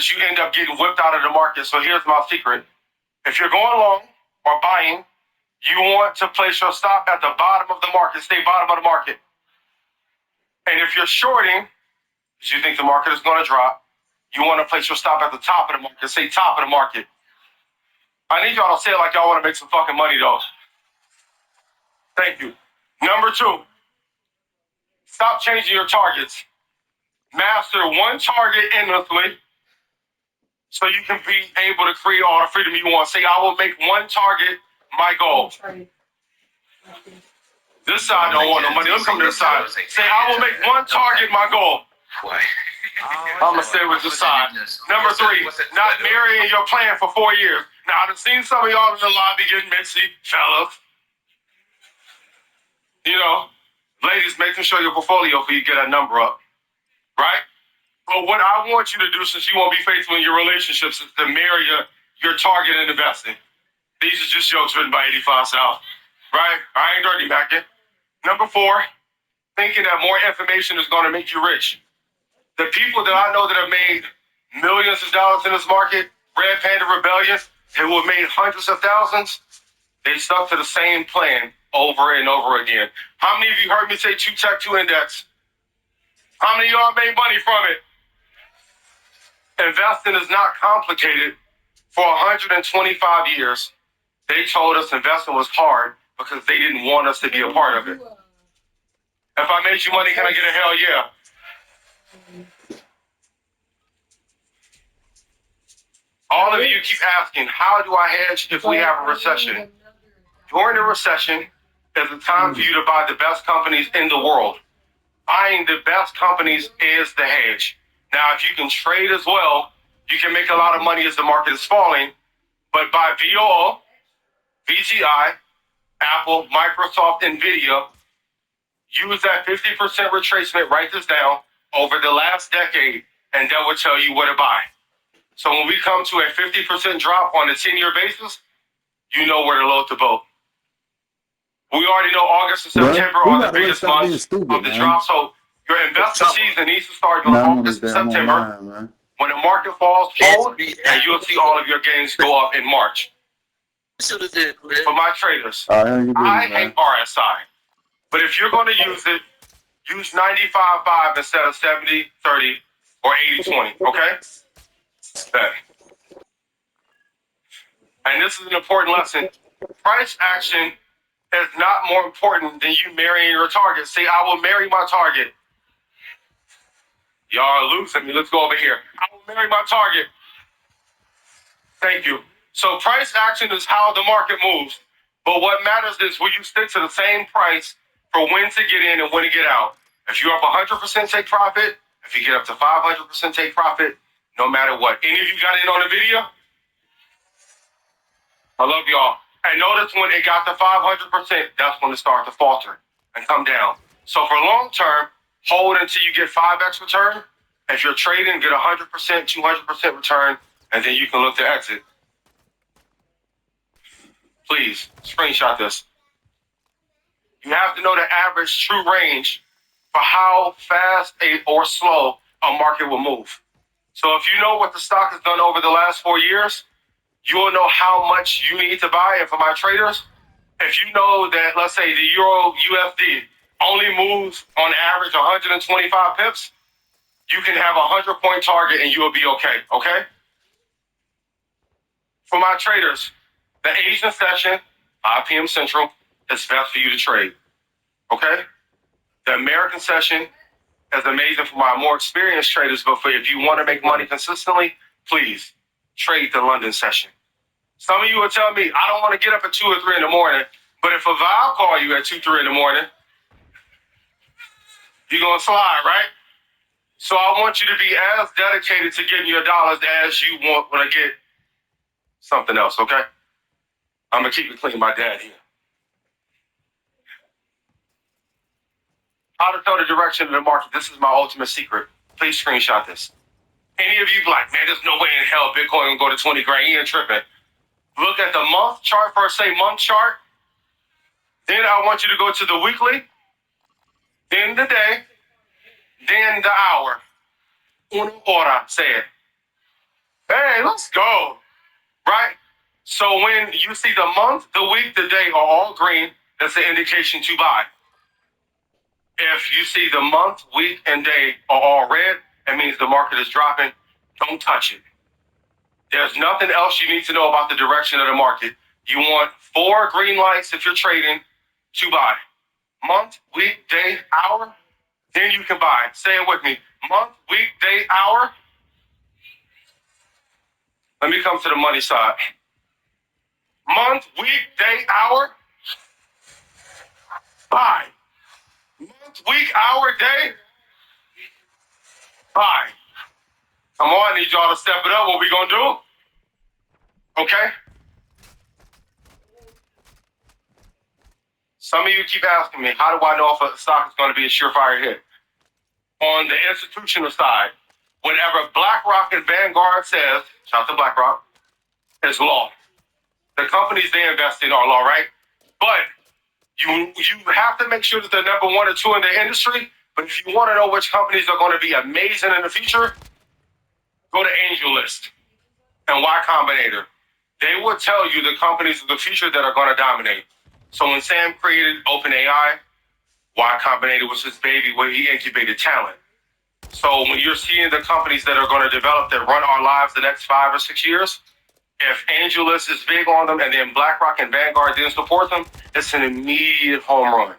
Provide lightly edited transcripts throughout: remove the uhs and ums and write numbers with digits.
that you end up getting whipped out of the market. So here's my secret. If you're going long or buying, you want to place your stop at the bottom of the market, stay bottom of the market. And if you're shorting, because you think the market is going to drop, you want to place your stop at the top of the market, say top of the market. I need y'all to say it like y'all want to make some fucking money, though. Thank you. Number 2, stop changing your targets. Master one target endlessly so you can be able to create all the freedom you want. Say, I will make one target my goal. This side don't want no money. Let's come to this side. Say, I will make one target my goal. I'm going to stay with this side. Number 3, not marrying your plan for 4 years. Now, I've seen some of y'all in the lobby getting mixy, fellas. You know, ladies, making sure your portfolio for you get that number up, right? But what I want you to do, since you won't be faithful in your relationships, is to marry your target in investing. These are just jokes written by 85 South, right? I ain't dirty backing. Number 4, thinking that more information is going to make you rich. The people that I know that have made millions of dollars in this market, Red Panda Rebellion, who have made hundreds of thousands, they stuck to the same plan over and over again. How many of you heard me say 2 Tech 2 Index? How many of y'all made money from it? Investing is not complicated. For 125 years, they told us investing was hard because they didn't want us to be a part of it. If I made you money, can I get a hell yeah? All of you keep asking, how do I hedge if we have a recession? During a recession is a time for you to buy the best companies in the world. Buying the best companies is the hedge. Now, if you can trade as well, you can make a lot of money as the market is falling, but buy VOO, VTI, Apple, Microsoft, NVIDIA, use that 50% retracement, write this down, over the last decade, and that will tell you what to buy. So when we come to a 50% drop on a 10-year basis, you know where to load the boat. We already know August and September are the biggest months of the drop. So your investment season needs to start in August and September. When the market falls, hold, and you'll see all of your gains go up in March. For my traders, I hate RSI. But if you're going to use it, use 95-5 instead of 70-30 or 80-20, okay? Okay. And this is an important lesson. Price action is not more important than you marrying your target. Say, I will marry my target. Y'all are losing me. Let's go over here. I will marry my target. Thank you. So price action is how the market moves. But what matters is will you stick to the same price for when to get in and when to get out. If you're up 100% take profit, if you get up to 500% take profit, no matter what. Any of you got in on the video? I love y'all. And notice when it got to 500%, that's when it started to falter and come down. So for long term, hold until you get 5x return. If you're trading, get 100%, 200% return, and then you can look to exit. Please, screenshot this. You have to know the average true range for how fast or slow a market will move. So if you know what the stock has done over the last 4 years, you will know how much you need to buy. And for my traders, if you know that, let's say, the Euro USD only moves on average 125 pips, you can have a 100-point target and you will be okay, okay? For my traders, the Asian session, 5 p.m. Central, is best for you to trade, okay? The American session is amazing for my more experienced traders, but for if you want to make money consistently, please trade the London session. Some of you will tell me, I don't want to get up at 2 or 3 in the morning, but if a Val call you at 2, 3 in the morning, you're going to slide, right? So I want you to be as dedicated to getting your dollars as you want when I get something else, okay? I'm going to keep it clean, my dad here. How to tell the direction of the market. This is my ultimate secret. Please screenshot this. Any of you like, man, there's no way in hell Bitcoin can go to 20 grand. You ain't tripping. Look at the month chart first, say month chart. Then I want you to go to the weekly, then the day, then the hour. Una hora, say it. Hey, let's go. Right? So when you see the month, the week, the day are all green, that's an indication to buy. If you see the month, week, and day are all red, it means the market is dropping. Don't touch it. There's nothing else you need to know about the direction of the market. You want 4 green lights if you're trading to buy. Month, week, day, hour, then you can buy. Say it with me. Month, week, day, hour. Let me come to the money side. Month, week, day, hour. Buy. Month, week, hour, day. Buy. Come on, I need y'all to step it up. What we gonna do? Okay? Some of you keep asking me, how do I know if a stock is going to be a surefire hit? On the institutional side, whatever BlackRock and Vanguard says, shout out to BlackRock, is law. The companies they invest in are law, right? But you have to make sure that they're number 1 or 2 in the industry. But if you want to know which companies are going to be amazing in the future, go to AngelList and Y Combinator. They will tell you the companies of the future that are going to dominate. So when Sam created OpenAI, Y Combinator was his baby where he incubated talent. So when you're seeing the companies that are going to develop that run our lives the next 5 or 6 years, if AngelList is big on them and then BlackRock and Vanguard didn't support them, it's an immediate home run.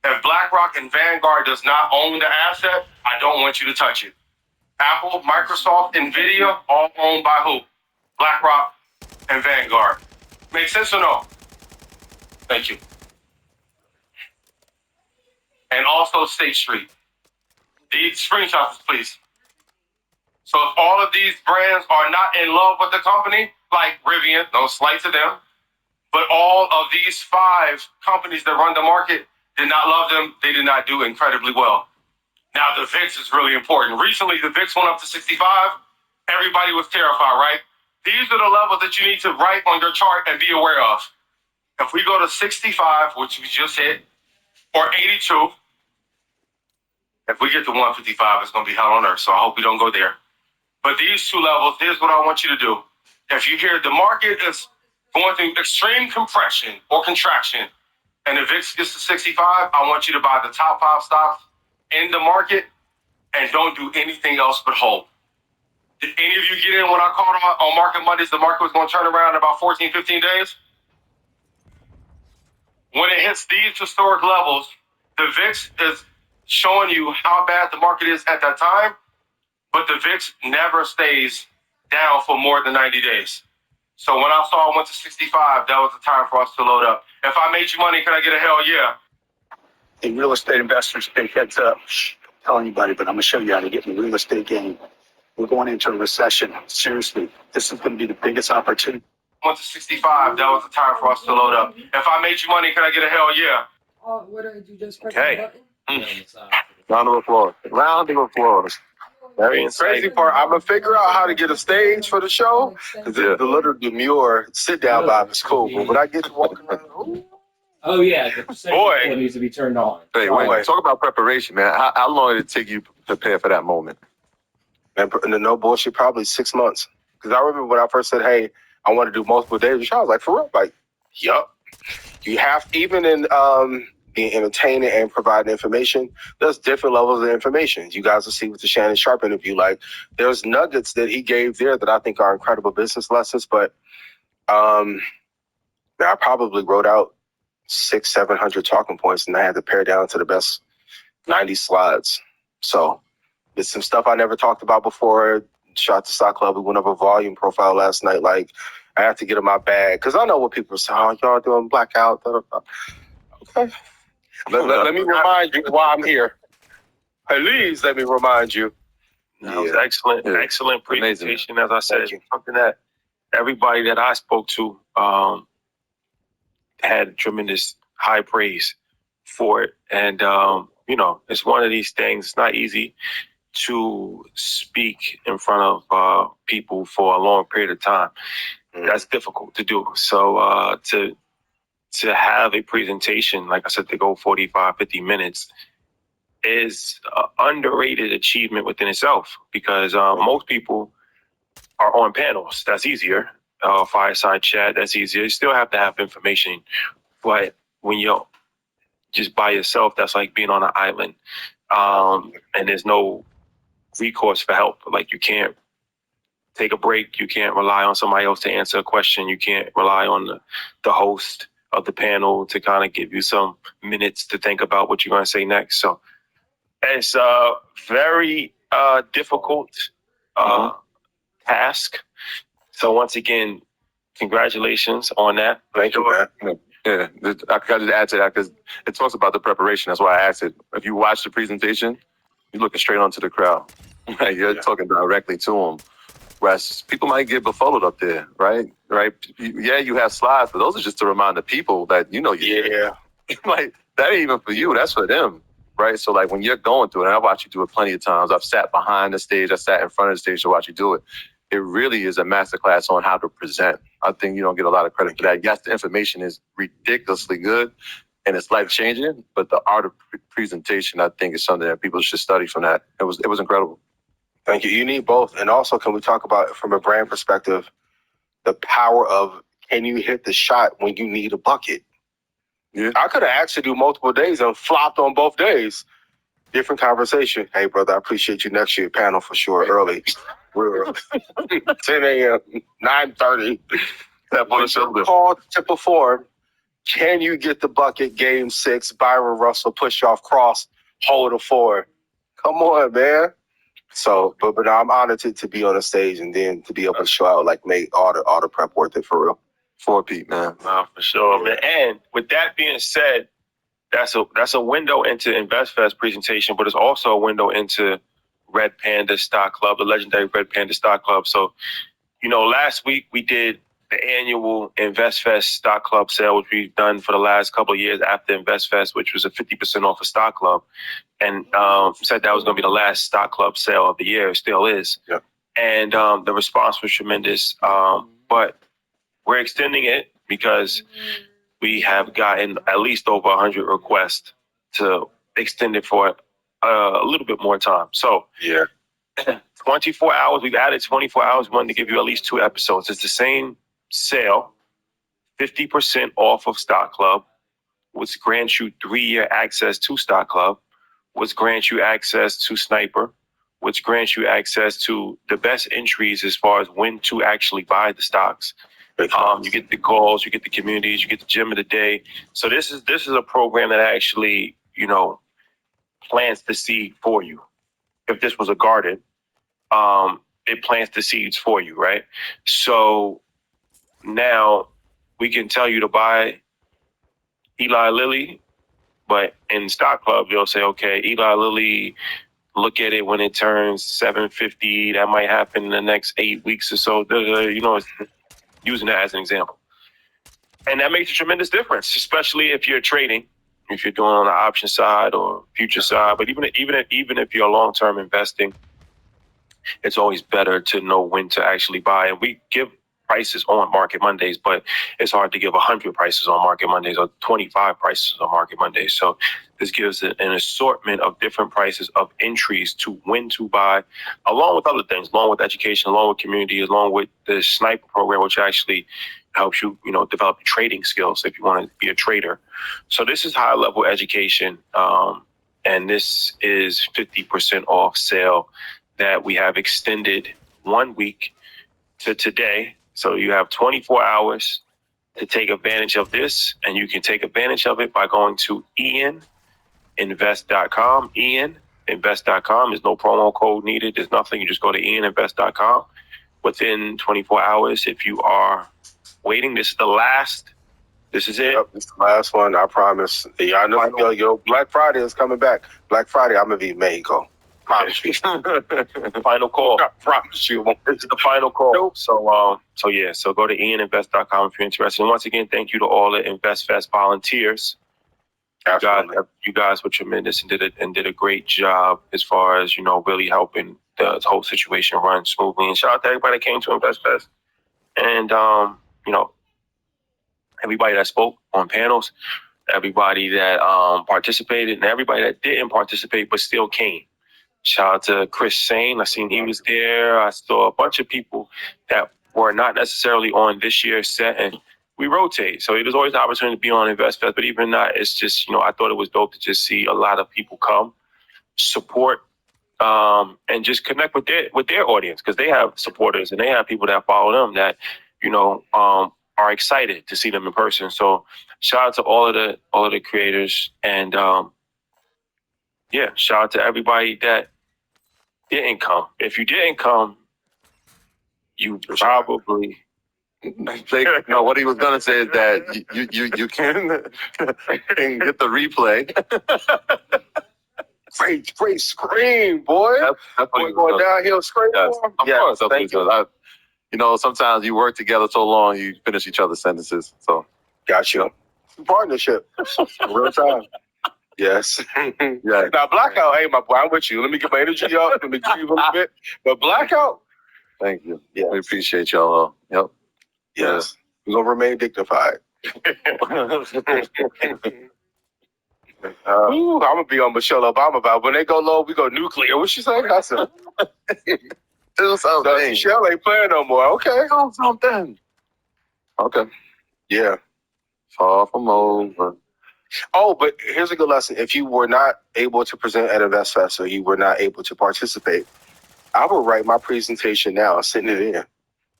If BlackRock and Vanguard does not own the asset, I don't want you to touch it. Apple, Microsoft, NVIDIA, all owned by who? BlackRock and Vanguard. Make sense or no? Thank you. And also State Street. These screenshots, please. So if all of these brands are not in love with the company, like Rivian, no slight to them, but all of these 5 companies that run the market did not love them, they did not do incredibly well. Now the VIX is really important. Recently, the VIX went up to 65. Everybody was terrified, right? These are the levels that you need to write on your chart and be aware of. If we go to 65, which we just hit, or 82, if we get to 155, it's going to be hell on earth. So I hope we don't go there. But these 2 levels, here's what I want you to do. If you hear the market is going through extreme compression or contraction, and the VIX gets to 65, I want you to buy the top 5 stocks in the market and don't do anything else but hold. Did any of you get in when I called on Market Mondays the market was going to turn around in about 14, 15 days? When it hits these historic levels, the VIX is showing you how bad the market is at that time, but the VIX never stays down for more than 90 days. So when I saw it went to 65, that was the time for us to load up. If I made you money, can I get a hell yeah? In real estate investors, big heads up. Don't tell anybody, but I'm going to show you how to get in the real estate game. We're going into a recession. Seriously, this is going to be the biggest opportunity. Went to 65, that was the time for us to load up. If I made you money, can I get a hell yeah? What did you just press Okay. the button? Round of applause. Round of applause. Very Crazy part, I'm gonna figure out how to get a stage for the show. Cause the little demure sit down vibe is cool, but when I get to walk around, ooh. Oh yeah, the Boy. it needs to be turned on. Hey, wait, talk about preparation, man. How long did it take you to prepare for that moment? And no bullshit, probably 6 months. Cause I remember when I first said, hey, I want to do multiple days of the show, I was like, for real? Like, yup. You have, even in being entertaining and providing information, there's different levels of information. You guys will see with the Shannon Sharp interview, like there's nuggets that he gave there that I think are incredible business lessons, but I probably wrote out 600-700 talking points and I had to pare down to the best 90 slides. So it's some stuff I never talked about before. Shout out to Stock Club. We went over volume profile last night. Like, I have to get in my bag because I know what people say. Oh, y'all doing blackout. Okay. Let me remind you why I'm here. Please let me remind you. That was excellent, excellent presentation. As I said, something that everybody that I spoke to had tremendous high praise for it. And, you know, it's one of these things. It's not easy to speak in front of people for a long period of time. That's difficult to do. So to have a presentation, like I said, to go 45, 50 minutes is an underrated achievement within itself because most people are on panels. That's easier. Fireside chat, that's easier. You still have to have information, but when you're just by yourself, that's like being on an island, and there's no recourse for help. Like you can't take a break. You can't rely on somebody else to answer a question. You can't rely on the host of the panel to kind of give you some minutes to think about what you're going to say next. So it's a very difficult task. So once again, congratulations on that. Thank you, man. Yeah, I could just add to that because it talks about the preparation. That's why I asked it. If you watch the presentation, you're looking straight onto the crowd. Right? You're talking directly to them. Whereas people might get befuddled up there, right? Right? Yeah, you have slides, but those are just to remind the people that you know like that ain't even for you. That's for them, right? So like when you're going through it, and I've watched you do it plenty of times. I've sat behind the stage. I sat in front of the stage to watch you do it. It really is a masterclass on how to present. I think you don't get a lot of credit for that. Yes, the information is ridiculously good and it's life changing, but the art of presentation, I think, is something that people should study from that. It was incredible. Thank you. You need both. And also, can we talk about, from a brand perspective, the power of can you hit the shot when you need a bucket? Yeah. I could have asked you to do multiple days and flopped on both days. Different conversation. Hey, brother, I appreciate you next year panel for sure. Early. We're 10 a.m., 9:30. That boy shoulder. Called to perform. Can you get the bucket? Game 6, Byron Russell, push off cross, hold a 4. Come on, man. So, but I'm honored to be on the stage and then to be able to show out, like make all the prep worth it for real. For Pete, man. No, for sure, man. And with that being said, that's a window into InvestFest presentation, but it's also a window into Red Panda Stock Club, the legendary Red Panda Stock Club. So, last week we did the annual InvestFest Stock Club sale, which we've done for the last couple of years after InvestFest, which was a 50% off a Stock Club. And said that was going to be the last Stock Club sale of the year. It still is. Yeah. And the response was tremendous. But we're extending it because we have gotten at least over 100 requests to extend it for a little bit more time. So Yeah. 24 hours, we've added 24 hours. We wanted to give you at least 2 episodes. It's the same sale, 50% off of Stock Club, which grants you 3-year access to Stock Club, which grants you access to Sniper, which grants you access to the best entries as far as when to actually buy the stocks. You get the calls, you get the communities, you get the gym of the day. So this is a program that actually, plants the seed for you. If this was a garden, it plants the seeds for you, right? So now we can tell you to buy Eli Lilly, but in Stock Club, they'll say, okay, Eli Lilly, look at it when it turns 750. That might happen in the next 8 weeks or so. Using that as an example. And that makes a tremendous difference, especially if you're trading, if you're doing on the option side or future side. But even if you're long-term investing, it's always better to know when to actually buy. And we give prices on Market Mondays, but it's hard to give 100 prices on Market Mondays or 25 prices on Market Mondays. So this gives an assortment of different prices of entries to when to buy, along with other things, along with education, along with community, along with the Sniper program, which actually helps you, develop trading skills if you want to be a trader. So this is high-level education, and this is 50% off sale that we have extended 1 week to today. So you have 24 hours to take advantage of this, and you can take advantage of it by going to ianinvest.com. ianinvest.com. There's no promo code needed. There's nothing. You just go to ianinvest.com. Within 24 hours, if you are waiting, this is the last. This is it. Yep, it's the last one, I promise. Yeah, I know yo, Black Friday is coming back. Black Friday, I'm going to be in Mexico. Promise you. Final call. I promise you. This is the final call. So go to ianinvest.com if you're interested. And once again, thank you to all the InvestFest volunteers. You guys were tremendous and did a great job as far as, really helping the whole situation run smoothly. And shout out to everybody that came to InvestFest. And, everybody that spoke on panels, everybody that participated, and everybody that didn't participate but still came Shout out to Chris Sane. I seen he was there. I saw a bunch of people that were not necessarily on this year's set, and we rotate. So there's always the opportunity to be on InvestFest, but even that, it's just, I thought it was dope to just see a lot of people come, support, and just connect with their audience, because they have supporters and they have people that follow them that, are excited to see them in person. So shout out to all of the creators, and shout out to everybody that didn't come. If you didn't come, you probably No, what he was gonna say is that you can get the replay. Great scream, boy. That's what Boy he was going gonna- downhill scream. Yes, of course. That's what he Thank you. does. Sometimes you work together so long, you finish each other's sentences. So Got you. Partnership. Real time. Yes. yeah, Now, Blackout, hey, my boy, I'm with you. Let me get my energy up. Let me give you a little bit. But Blackout, thank you. Yes. We appreciate y'all. Yep. yes. We're going to remain dignified. Ooh, I'm going to be on Michelle Obama about when they go low, we go nuclear. What she say? I said, Do something. Michelle ain't playing no more. Okay. Do something. Okay. Yeah. Far from over. Oh, but here's a good lesson. If you were not able to present at InvestFest or you were not able to participate, I would write my presentation now and send it in.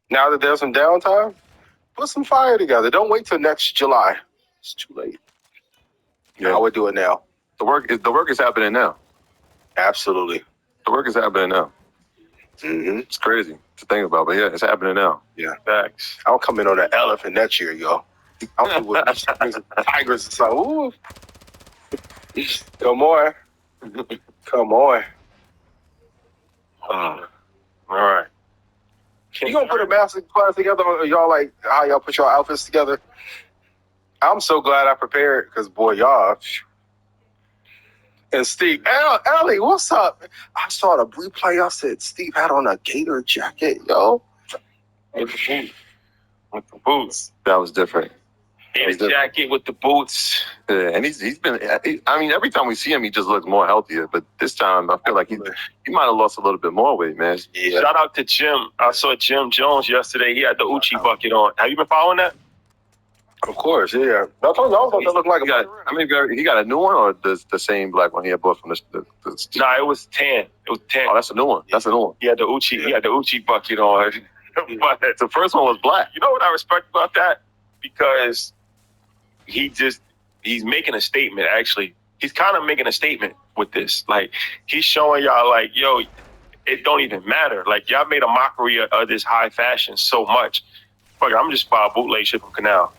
Now that there's some downtime, put some fire together. Don't wait till next July. It's too late. Yeah. I would do it now. The work is happening now. Absolutely. The work is happening now. Mm-hmm. It's crazy to think about, but yeah, it's happening now. facts. I'll come in on an elephant next year, yo. I'll do what tigers and stuff. Ooh. Come on. Come on. All right. You gonna put a master class together, or y'all like how y'all put your outfits together? I'm so glad I prepared, because boy, y'all. And Steve, Ellie, what's up? I saw the replay. I said Steve had on a gator jacket, yo. With the boots. That was different. In a jacket with the boots. Yeah, and he's been. I mean, every time we see him, he just looks more healthier. But this time, I feel like he might have lost a little bit more weight, man. Yeah. Shout out to Jim. I saw Jim Jones yesterday. He had the Uchi bucket on. Have you been following that? Of course, yeah. I told you, I was going to look like He got, he got a new one, or the same black one he had bought from the Nah, it was tan. It was tan. Oh, that's a new one. That's a new one. He had the Uchi bucket on. But The first one was black. you know what I respect about that? Because he's making a statement, actually. He's kind of making a statement with this. Like, he's showing y'all, like, yo, it don't even matter. Like, y'all made a mockery of this high fashion so much. Fuck it, I'm just buy a bootleg shit from Canal.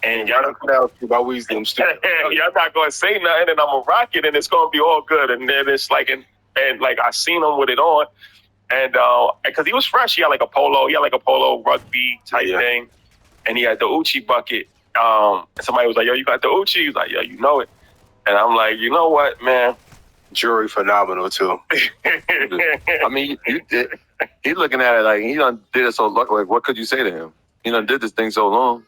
And y'all not going to say nothing, and I'm going to rock it, and it's going to be all good. And then it's like, and like, I seen him with it on. And because he was fresh, he had like a polo rugby type thing. And he had the Uchi bucket. Somebody was like, yo, you got the Uchi? He's like, yeah, you know it. And I'm like, you know what, man? Jury phenomenal, too. I mean, he's looking at it like he done did it so long. Like, what could you say to him? He done did this thing so long.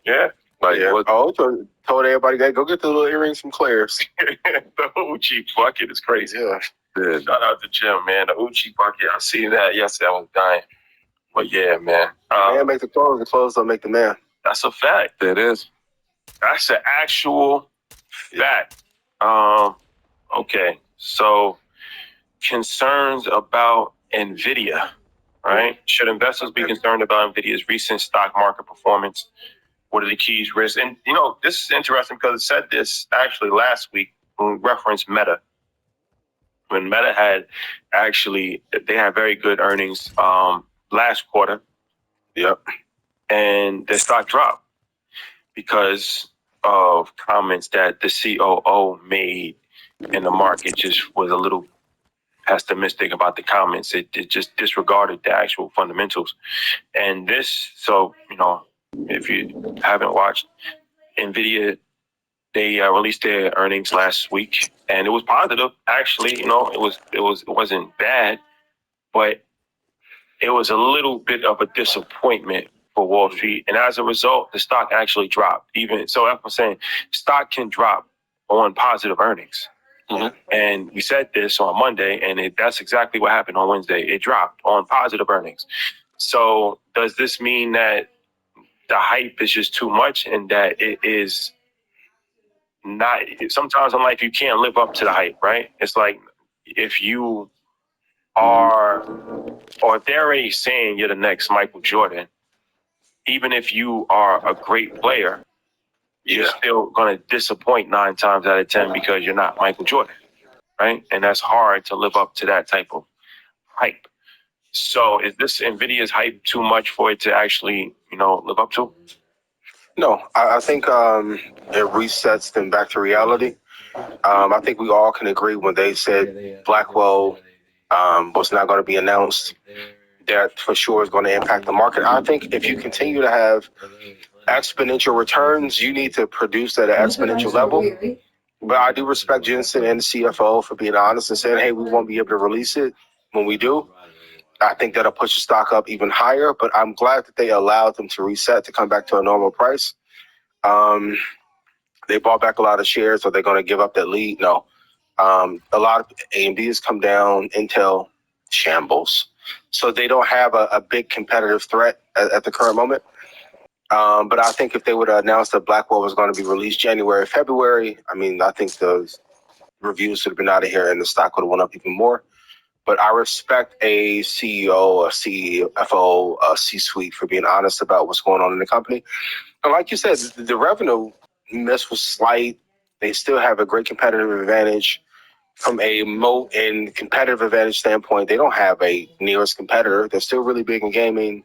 Yeah. Like, Yeah. what? Oh, told everybody, go get the little earrings from Claire's. The Uchi bucket is crazy. Yeah. Yeah. Shout out to Jim, man. The Uchi bucket. I seen that yesterday. I was dying. But yeah, man. Man make the clothes don't make the man. That's a fact. It is. That's an actual fact. Okay. So concerns about NVIDIA, right? Should investors be concerned about NVIDIA's recent stock market performance? What are the keys, risks? And, this is interesting because it said this actually last week when we referenced Meta. When Meta they had very good earnings last quarter. Yep. And their stock dropped because of comments that the COO made, and the market just was a little pessimistic about the comments. It just disregarded the actual fundamentals. And if you haven't watched NVIDIA, they released their earnings last week, and it was positive. Actually, it wasn't bad, but it was a little bit of a disappointment for Wall Street, and as a result, the stock actually dropped. Even so, I'm saying stock can drop on positive earnings. Mhm. And we said this on Monday, and that's exactly what happened on Wednesday. It dropped on positive earnings. So does this mean that the hype is just too much and that it is not? Sometimes in life you can't live up to the hype, right? It's like if you are, or if they're already saying you're the next Michael Jordan, even if you are a great player, you're still going to disappoint 9 times out of 10 because you're not Michael Jordan, right? And that's hard to live up to that type of hype. So is this NVIDIA's hype too much for it to actually, live up to? No, I think it resets them back to reality. I think we all can agree when they said Blackwell was not going to be announced, that for sure is going to impact the market. I think if you continue to have exponential returns, you need to produce at an exponential level. But I do respect Jensen and the CFO for being honest and saying, hey, we won't be able to release it when we do. I think that'll push the stock up even higher, but I'm glad that they allowed them to reset to come back to a normal price. They bought back a lot of shares, so they're going to give up that lead? No. A lot of AMD has come down, Intel shambles. So they don't have a big competitive threat at the current moment. But I think if they would have announced that Blackwell was going to be released January, February, I think the reviews would have been out of here and the stock would have went up even more. But I respect a CEO, a CFO, a C-suite for being honest about what's going on in the company. And like you said, the revenue miss was slight. They still have a great competitive advantage. From a moat and competitive advantage standpoint, they don't have a nearest competitor. They're still really big in gaming.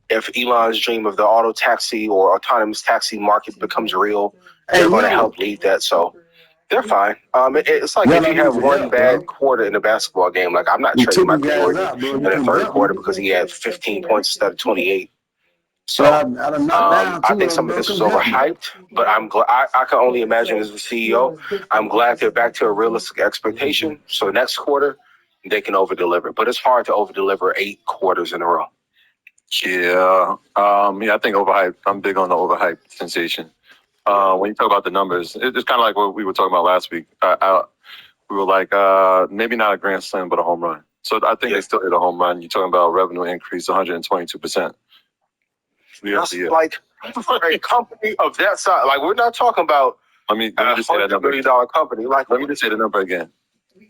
If Elon's dream of the auto taxi or autonomous taxi market becomes real, they're going to help lead that. So they're fine. It's like if you have one bad quarter in a basketball game, like I'm not trading Michael Jordan in the third quarter because he had 15 points instead of 28. So I think some of this was overhyped, but I'm glad. I can only imagine as a CEO, I'm glad they're back to a realistic expectation. So next quarter, they can over-deliver. But it's hard to over-deliver 8 quarters in a row. Yeah. I think overhyped. I'm big on the overhyped sensation. When you talk about the numbers, it's kind of like what we were talking about last week. We were like, maybe not a grand slam, but a home run. So I think they still hit a home run. You're talking about revenue increase 122%. That's like for a company of that size. Like we're not talking about let me just say that number. $100 million company. Like let me just say the number again.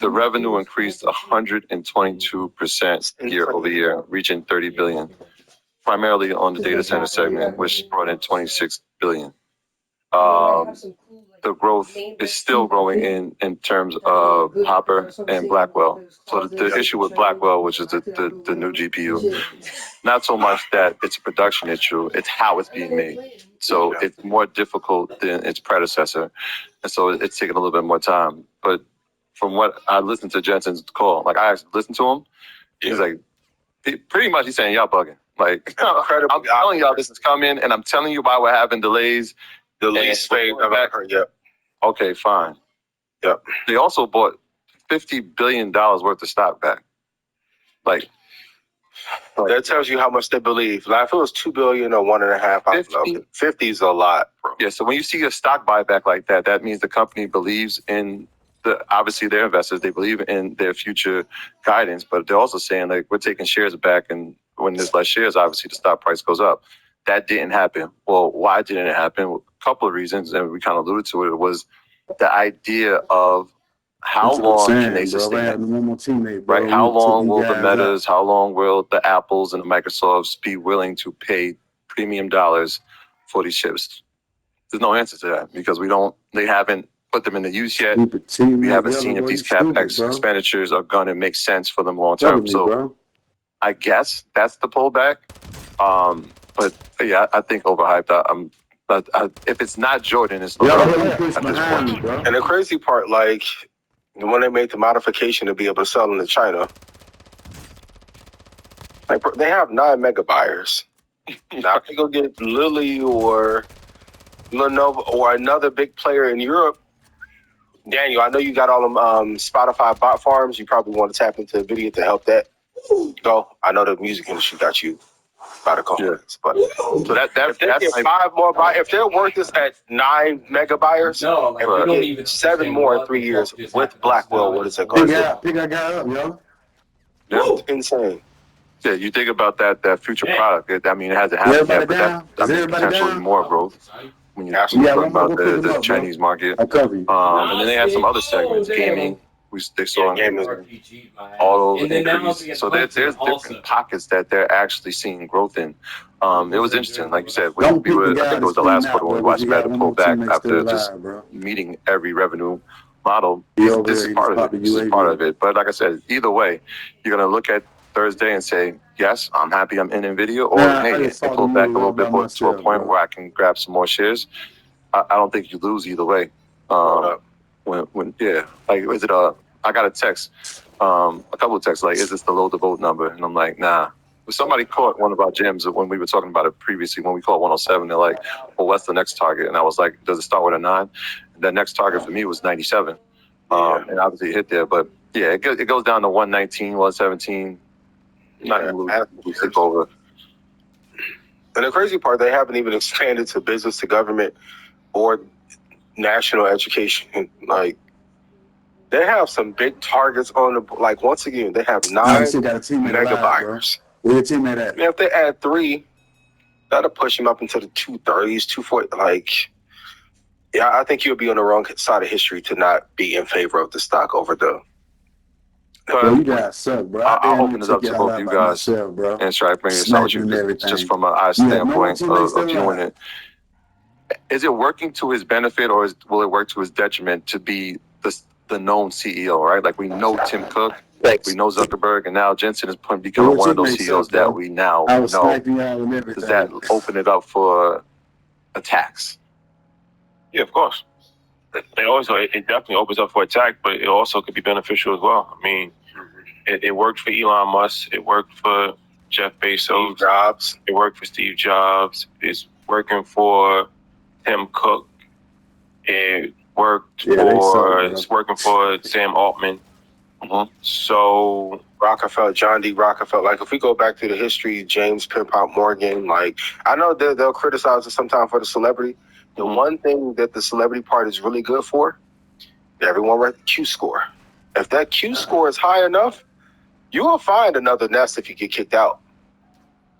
The revenue increased 122% year over year, reaching 30 billion. Primarily on the data center segment, which brought in 26 billion. The growth is still growing in terms of Hopper and Blackwell. So the issue with Blackwell, which is the new GPU, not so much that it's a production issue, it's how it's being made. So it's more difficult than its predecessor. And so it's taking a little bit more time. But from what I listened to Jensen's call, like I actually listened to him, he's like, pretty much he's saying, y'all bugging. Like, I'm telling y'all this is coming, and I'm telling you why we're having delays. The least fade I've ever heard. Yep. Okay, fine. Yep. They also bought $50 billion worth of stock back. Like that tells you how much they believe. Like if it was $2 billion or 1.5, 50 is a lot, bro. Yeah. So when you see a stock buyback like that, that means the company believes in obviously their investors. They believe in their future guidance, but they're also saying like we're taking shares back, and when there's less shares, obviously the stock price goes up. That didn't happen. Well, why didn't it happen? A couple of reasons, and we kind of alluded to it, was the idea of how long can they sustain it? Right? How long will the Metas, how long will the Apples and the Microsofts be willing to pay premium dollars for these chips? There's no answer to that because they haven't put them into use yet. We haven't seen if these CapEx expenditures are going to make sense for them long term. So I guess that's the pullback. But yeah, I think overhyped. If it's not Jordan, it's overhyped at this point. And the crazy part, like when they made the modification to be able to sell into China, like they have 9 mega buyers. Now if you go get Lilly or Lenovo or another big player in Europe, Daniel, I know you got all them Spotify bot farms. You probably want to tap into NVIDIA to help that go. I know the music industry got you by the cojones. But So if they that's get 5 more if they're worth this at 9 mega buyers, No, like, and we we don't get even 7 understand more in what 3 the years fuck just with happened. Blackwell, Now what is it it's going Pick to it up, pick that guy up, yo. do? Insane. yeah. You think about that future Yeah. product. I mean, it hasn't happened yet, Everybody but down? that Is means everybody potentially down? more growth when you're Absolutely. Yeah, talking one more, about go pick him the up, bro. Chinese market. I'll cover you. And then they have some other segments, damn. gaming. They saw Yeah, in gaming. RPG, my ass. auto And then now increase. I'm being So there's hunted also. different pockets that they're actually seeing growth in. It was interesting, like you said. Don't We pick were, the I guy think it that's was the clean last out, quarter when we bro, 'cause watched you got Meta one pull more back teammate still after just alive, bro. meeting every revenue model. He over This there, is he part just of popped it. the This is part UAV. of it. But like I said, either way, you're gonna look at Thursday and say, yes, I'm happy I'm in Nvidia, or Nah, I hey, just it saw the pulled back a move little all bit by more to a myself, point bro. where I can grab some more shares. I don't think you lose either way. When like is it I got a text, a couple of texts like, is this the low the vote number? And I'm like, nah. But somebody caught one of our gems when we were talking about it previously, when we called 107, they're like, well, what's the next target? And I was like, does it start with a 9? And the next target for me was 97. And obviously it hit there, but yeah, it goes down to 119, 117. Not gonna lose take over. And the crazy part, they haven't even expanded to business to government or national education. Like, they have some big targets on the, like, once again, they have Nah, 9 we still got a teammate mega alive, bro. buyers. Where your teammate at? And if they add 3, that'll push him up into the 230s, 240. Like, yeah, I think you'll be on the wrong side of history to not be in favor of the stock over the. Bro, you guys suck, bro. I'll open it up to both of you guys myself, bro. and try to bring this out with you, Sniping and everything. just from an eye Yeah, no standpoint teammates of still viewing alive. it. Is it working to his benefit, or will it work to his detriment to be the known CEO, right? Like, we know Tim Cook, we know Zuckerberg, and now Jensen is becoming one of those CEOs that we now I was know. sniping y'all and everything. Does that open it up for attacks? Yeah, of course. It definitely opens up for attack, but it also could be beneficial as well. I mean, it worked for Elon Musk. It worked for Jeff Bezos. Steve Jobs. It worked for Steve Jobs. It's working for Tim Cook. It worked it's working for Sam Altman. So Rockefeller, John D. Rockefeller. Like, if we go back to the history, James Pierpont Morgan, like, I know they'll criticize it sometimes for the celebrity. The one thing that the celebrity part is really good for, everyone write the Q score. If that Q score is high enough, you will find another nest if you get kicked out.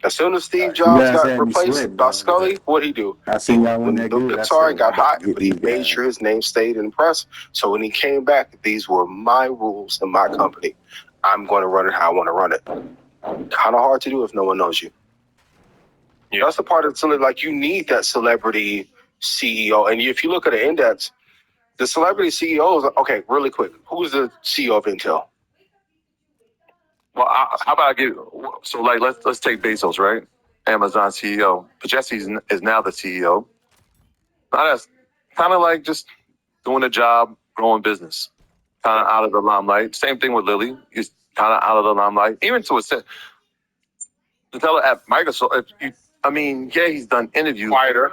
As soon as Steve Jobs got replaced by Scully, what'd he do? I seen y'all when that good. Pixar got hot, but he made sure his name stayed in the press. So when he came back, these were my rules in my company. I'm going to run it how I want to run it. Kind of hard to do if no one knows you. Yeah. That's the part of it. Like, you need that celebrity CEO. And if you look at the index, the celebrity CEOs, okay, really quick. Who's the CEO of Intel? Well, how about I give? So, like, let's take Bezos, right? Amazon CEO. But Jesse is now the CEO. Now that's kind of like just doing a job, growing business, kind of out of the limelight. Same thing with Lilly. He's kind of out of the limelight, even to a sense. Nutella at Microsoft. He's done interviews. Quieter,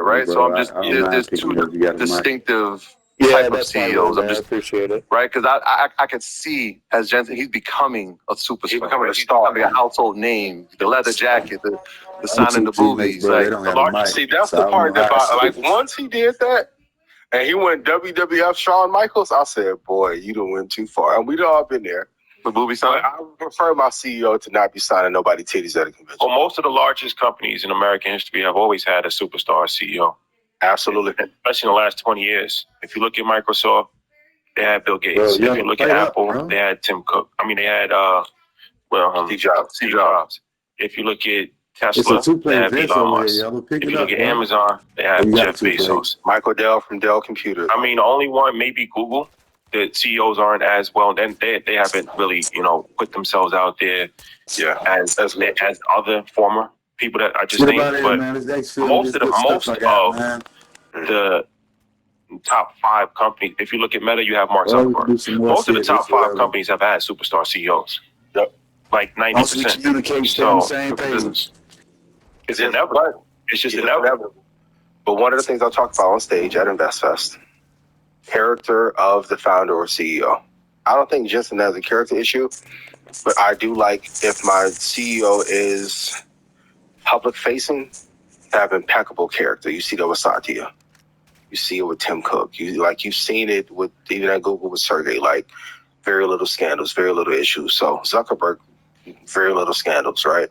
right? So I'm just there's 2 distinctive type of CEOs. I'm just appreciate it, right? Because I could see as Jensen, he's becoming a superstar. He's becoming a He's star. becoming a household name. The leather jacket, the signing the movies. Bro, Like, see, that's the part that, like, once he did that, and he went WWF Shawn Michaels, I said, boy, you done went too far. And we'd all been there. the movie sign. I prefer my CEO to not be signing nobody titties at a convention. well, most of the largest companies in American history have always had a superstar CEO. Absolutely. Especially in the last 20 years. If you look at Microsoft, they had Bill Gates. If you look at Apple, they had Tim Cook. They had Steve Jobs. Steve Jobs. If you look at Tesla, they have Elon Musk. If you look at Amazon, they have Jeff Bezos. Michael Dell from Dell Computers. The only one, maybe Google, the CEOs aren't as well, and they haven't really, put themselves out there as other former people that I just named. But most of the top 5 companies, if you look at Meta, you have Mark Zuckerberg. Most of the top 5 companies have had superstar CEOs. Yep. Like 90%. So it's inevitable. It's just inevitable. But one of the things I talked about on stage at InvestFest, character of the founder or CEO. I don't think Jensen has a character issue, but I do like if my CEO is public facing, have impeccable character. You see that with Satya. You see it with Tim Cook. You've seen it with even at Google with Sergey. Like very little scandals, very little issues. So Zuckerberg, very little scandals, right?